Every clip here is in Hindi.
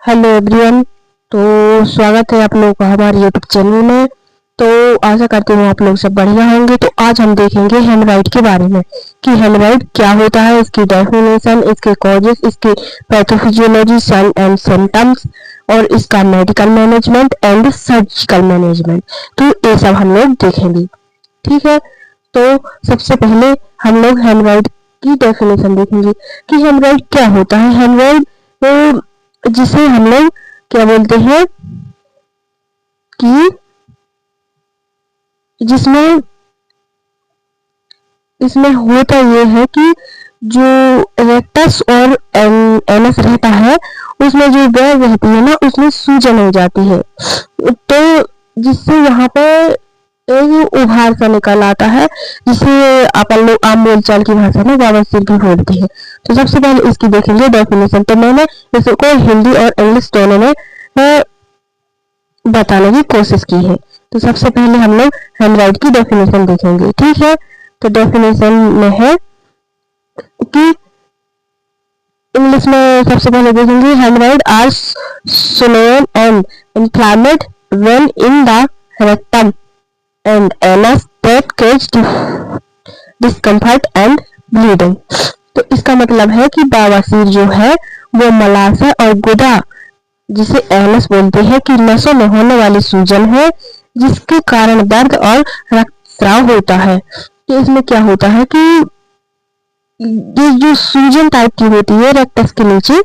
Hello everyone. तो स्वागत है आप लोगों का हमारे यूट्यूब चैनल में। तो आशा करती हूँ आप लोग सब बढ़िया होंगे। तो आज हम देखेंगे हेमराइड के बारे में कि हेमराइड क्या होता है, इसकी डेफिनेशन, इसके कॉजेस, इसके पैथोफिजियोलॉजी, साइन एंड सिम्टम्स और इसका medical management and surgical management. तो ये सब हम लोग देखेंगे, ठीक है। तो सबसे पहले हम लोग हेमराइड की डेफिनेशन देखेंगे कि हेमराइड क्या होता है। हेमराइड जिसे हम लोग क्या बोलते हैं कि जिसमें इसमें होता ये है कि जो रेक्टस और एनस रहता है उसमें जो वेल रहती है ना, उसमें सूजन हो जाती है। तो जिससे यहाँ पे एक उभार सा निकल आता है, जिसे अपन लोग आम बोलचाल की भाषा में बवासीर भी बोलते हैं। तो सबसे पहले इसकी देखेंगे डेफिनेशन। तो मैंने इसको हिंदी और इंग्लिश दोनों में बताने की कोशिश की है। तो सबसे पहले हम लोग हेमराइड की डेफिनेशन देखेंगे, ठीक है। तो डेफिनेशन में है कि इंग्लिश में सबसे पहले देखेंगे haemorrhoid are swollen and inflamed when in the rectum and anus that cause discomfort and bleeding। तो इसका मतलब है कि बवासीर जो है वो मलाशय और गुदा, जिसे एनस बोलते हैं, कि नसों में होने वाली सूजन है जिसके कारण दर्द और रक्तस्राव होता है। तो इसमें क्या होता है कि ये जो सूजन टाइप की होती है रेक्टस के नीचे,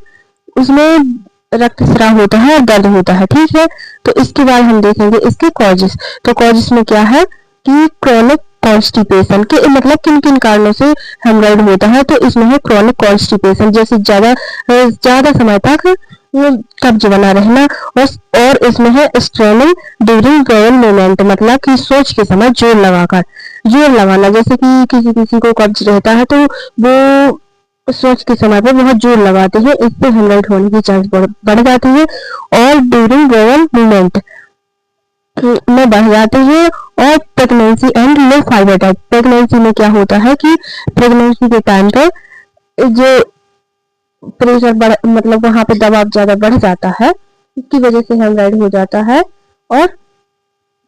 उसमें रक्तस्राव होता है और दर्द होता है, ठीक है। तो इसके बाद हम देखेंगे इसके कॉजेस। तो कॉजेस में क्या है कि क्रोनिक कॉन्स्टिपेशन के मतलब किन किन कारणों से हेमराइड होता है। तो इसमें है क्रोनिक कॉन्स्टिपेशन, जैसे ज्यादा समय तक कब्ज बना रहना, और इसमें है स्ट्रेनिंग ड्यूरिंग बोवेल मूवमेंट, मतलब कि सोच के समय जोर लगाना। जैसे कि किसी किसी को कब्ज रहता है तो वो सोच के समय पर बहुत जोर लगाते हैं, इससे हेमराइड होने की चांस बढ़ जाती है। और ड्यूरिंग बोवेल मूवमेंट में बढ़ जाते हैं। और pregnancy and low fibre diet, pregnancy में क्या होता है कि प्रेगनेंसी के टाइम पर जो प्रेशर मतलब वहां पे दबाव ज्यादा बढ़ जाता है, इसकी वजह से हेमराइड हो जाता है। और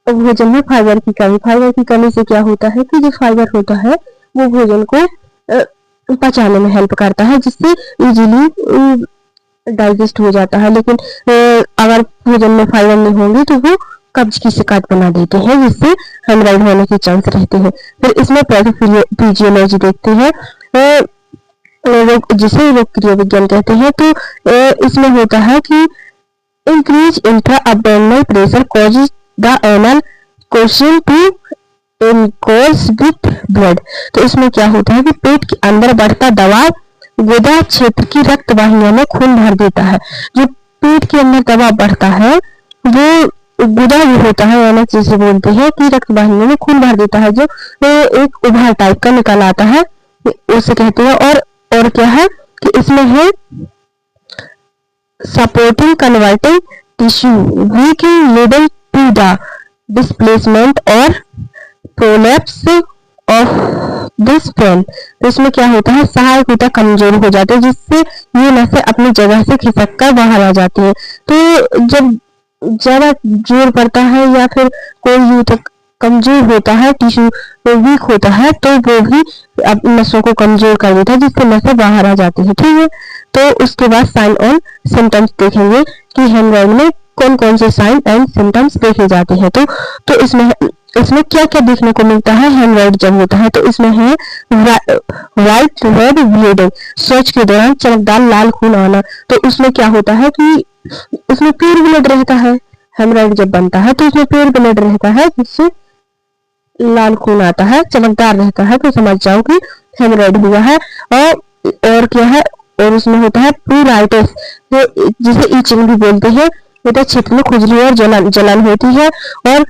भोजन में फाइबर की कमी से क्या होता है कि जो फाइबर होता है वो भोजन को पचाने में हेल्प करता है, जिससे इजीली डाइजेस्ट हो जाता है। लेकिन अगर भोजन में फाइबर नहीं होंगे तो वो कब्ज की शिकायत बना देते हैं, जिससे हेमराइड होने की चांस रहते हैं। फिर इसमें पैथोफिजियोलॉजी देखते हैं, जिसे रोग क्रिया विज्ञान कहते हैं। तो इसमें होता है कि increase intra abdominal pressure causes the anal cushion to engorge with blood. तो इसमें क्या होता है कि पेट के अंदर बढ़ता दबाव गुदा क्षेत्र की रक्त वाहिनियों में खून भर देता है। जो पेट के अंदर दबाव बढ़ता है वो गुदा जो होता है, एनस जिसे बोलते हैं, कि रक्त वाहिनियों में खून भर देता है, जो एक उभार टाइप का निकल आता है, उसे कहते हैं। और क्या है कि इसमें है supporting converting tissue weak in level to the displacement और प्रोलैप्स ऑफ दिस पेन। तो इसमें क्या होता है, सहायक ऊतक कमजोर हो जाते हैं, जिससे ये नसें अपनी जगह से खिसक कर बाहर आ जाती है। तो जब ज्यादा जोर पड़ता है या फिर कोई ऊतक कमजोर होता है, टिश्यू वीक होता है, तो वो भी नसों को कमजोर कर देता है, जिससे नसें बाहर आ जाती है, ठीक है। तो उसके बाद साइन और सिम्टम्स देखेंगे कि हेमराइड में कौन कौन से साइन एंड सिम्टम्स देखे जाते हैं। तो इसमें क्या क्या देखने को मिलता है हेमराइड जब होता है। तो इसमें है व्हाइट रेड ब्लीडिंग, शौच के दौरान चमकदार लाल खून आना। तो उसमें क्या होता है कि उसमें प्योर ब्लड रहता है, हेमराइड जब बनता है तो उसमें प्योर ब्लड रहता है, जिससे लाल खून आता है, चमकदार रहता है, तो समझ जाओ कि हेमराइड हुआ है। और क्या है, और उसमें होता है प्यूराइटिस, जिसे ईचिंग भी बोलते हैं, होता क्षेत्र में खुजली और जलन होती है। और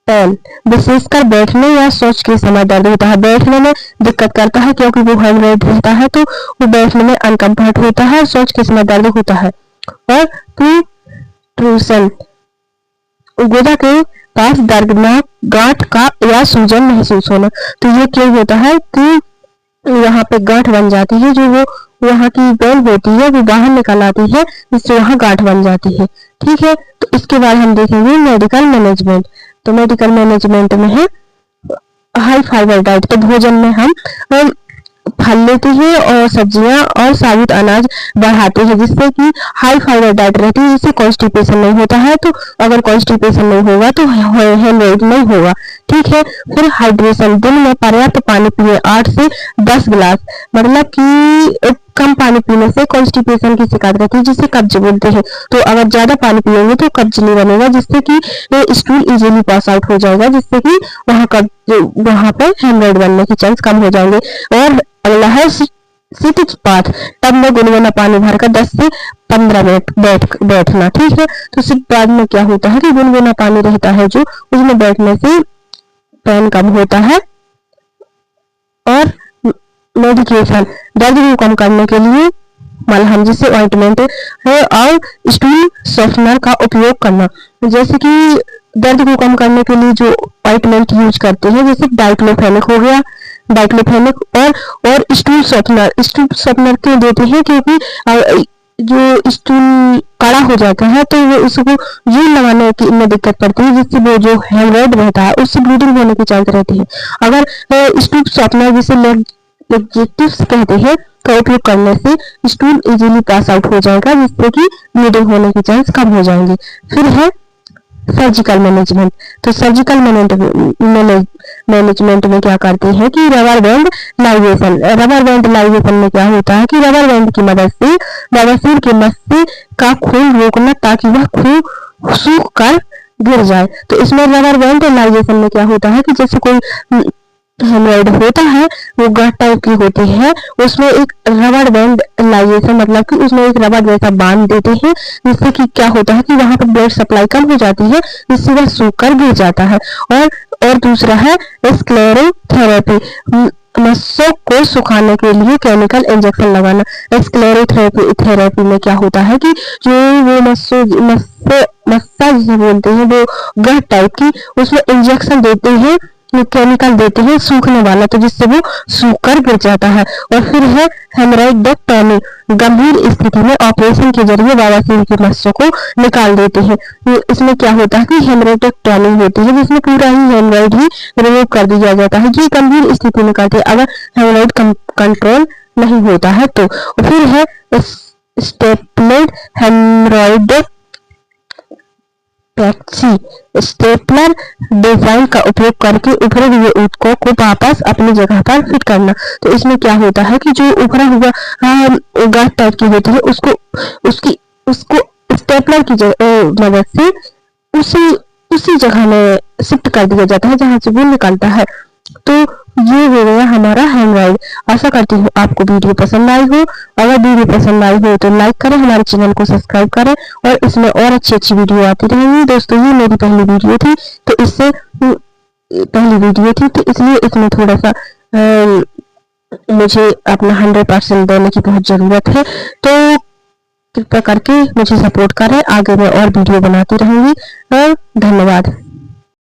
पेन, विशेषकर बैठने या शौच के समय दर्द होता है, बैठने में दिक्कत करता है क्योंकि वो हेमराइड रहता है, तो वो बैठने में अनकंफर्ट होता है, शौच के समय दर्द होता है। और प्रोट्रूशन, गुदा के पास दर्दनाक गांठ का या सूजन महसूस होना। तो ये क्या होता है कि यहाँ पे गांठ बन जाती है, जो वो वहाँ की पेन होती है वो बाहर निकल आती है, जिससे वहाँ गांठ बन जाती है। ठीक है, तो इसके बाद हम देखेंगे मेडिकल मैनेजमेंट। तो मेडिकल मैनेजमेंट में है हाई फाइबर डाइट। तो भोजन में हम फल लेते हैं और सब्जियां और साबुत अनाज बढ़ाते हैं, जिससे कि हाई फाइबर डाइट रहती है, जिससे कॉन्स्टिपेशन नहीं होता है। तो अगर कॉन्स्टिपेशन नहीं होगा तो हेमरेज नहीं होगा। ठीक है, फिर हाइड्रेशन, दिन में पर्याप्त पानी पिए, 8 से 10 गिलास। मतलब कि कम पानी पीने से कॉन्स्टिपेशन की शिकायत रहती है, जिससे कब्ज बोलते हैं। तो अगर ज्यादा पानी पिएंगे तो कब्ज नहीं बनेगा, जिससे कि स्टूल इजीली पास आउट हो जाएगा, जिससे कि वहां पर हेमरेज बनने के चांस कम हो जाएंगे। और अगला है सिटिंग पाथ। टब में गुनगुना पानी भरकर 10 से 15 मिनट बैठना। ठीक है, तो सिट पाथ में क्या होता है कि गुनगुना पानी रहता है जो, उसमें बैठने से पेन कम होता है। और मेडिकेशन, दर्द को कम करने के लिए मलहम, जिससे ऑइंटमेंट है, और स्टूल सॉफ्टनर का उपयोग करना। जैसे कि दर्द को कम करने के लिए जो ऑइंटमेंट यूज करते हैं, जैसे डाइक्लोफेनिक हो गया, डाइक्लोफेनिक और स्टूल सॉफ्टनर क्यों देते हैं, क्योंकि जो स्टूल कड़ा हो जाता है तो वो उसको यूं लगाने की में दिक्कत पड़ती है, जिससे वो जो हेमरेज रहता है उससे ब्लीडिंग होने की चांस रहती है। अगर स्टूल सॉफ्टनर जिसे लेक्सेटिव्स कहते हैं का उपयोग करने से स्टूल इजीली पास आउट हो जाएगा, जिससे कि ब्लीडिंग होने की चांस कम हो जाएंगे। फिर है सर्जिकल मैनेजमेंट। तो सर्जिकल मैनेजमेंट में क्या करते हैं कि rubber band ligation. Rubber band ligation में क्या होता है कि रबर बैंड की मदद से बवासीर के मस्से का खून रोकना, ताकि वह खून सूख कर गिर जाए। तो इसमें रबर बैंड लाइगेशन में क्या होता है कि जैसे कोई हेमरेज होता है, वो गांठ टाइप की होती है, उसमें एक रबर बैंड लाइगेशन, मतलब कि उसमें एक रबर जैसा बांध देते हैं, जिससे कि क्या होता है कि वहां पर ब्लड सप्लाई कम हो जाती है, जिससे वह सूख कर गिर जाता है। और दूसरा है स्क्लेरोथेरेपी, मस्सों को सुखाने के लिए केमिकल इंजेक्शन लगाना। स्क्लेरोथेरेपी में क्या होता है कि जो वो मस्सा जिसे बोलते हैं, वो गांठ टाइप की, उसमें इंजेक्शन देते हैं, केमिकल देते हैं सूखने वाला, तो जिससे वो सूख कर गिर जाता है। और फिर है हेमरेक्टोमी, गंभीर स्थिति में ऑपरेशन के जरिए बवासीर की मस्सों को निकाल देते हैं। इसमें क्या होता है कि हेमरेक्टोमी होती है, जिसमें पूरा ही हेमरेज ही रिमूव कर दिया जाता है। ये गंभीर स्थिति में करते हैं अगर हेमरेज कंट्रोल नहीं होता है तो। फिर है स्टेपलेड हेमरॉइड पैक्सी। स्टेपलर डिजाइन का उपयोग करके उभरे हुए ऊतकों को वापस अपनी जगह पर फिट करना। तो इसमें क्या होता है कि जो उभरा हुआ गांठ टाइप की होती है, उसको स्टेपलर की मदद से उसी जगह में शिफ्ट कर दिया जाता है जहां से वो निकलता है। तो ये हो गया हमारा हेमरेज। आशा करती हूँ आपको वीडियो पसंद आई हो। अगर वीडियो पसंद आई हो तो लाइक करें, हमारे चैनल को सब्सक्राइब करें, और इसमें और अच्छी वीडियो आती रहेंगी। दोस्तों, ये मेरी पहली वीडियो थी, तो इसलिए इसमें थोड़ा सा मुझे अपना 100% देने की बहुत जरूरत है। तो कृपया करके मुझे सपोर्ट करें, आगे मैं और वीडियो बनाती रहूंगी। धन्यवाद।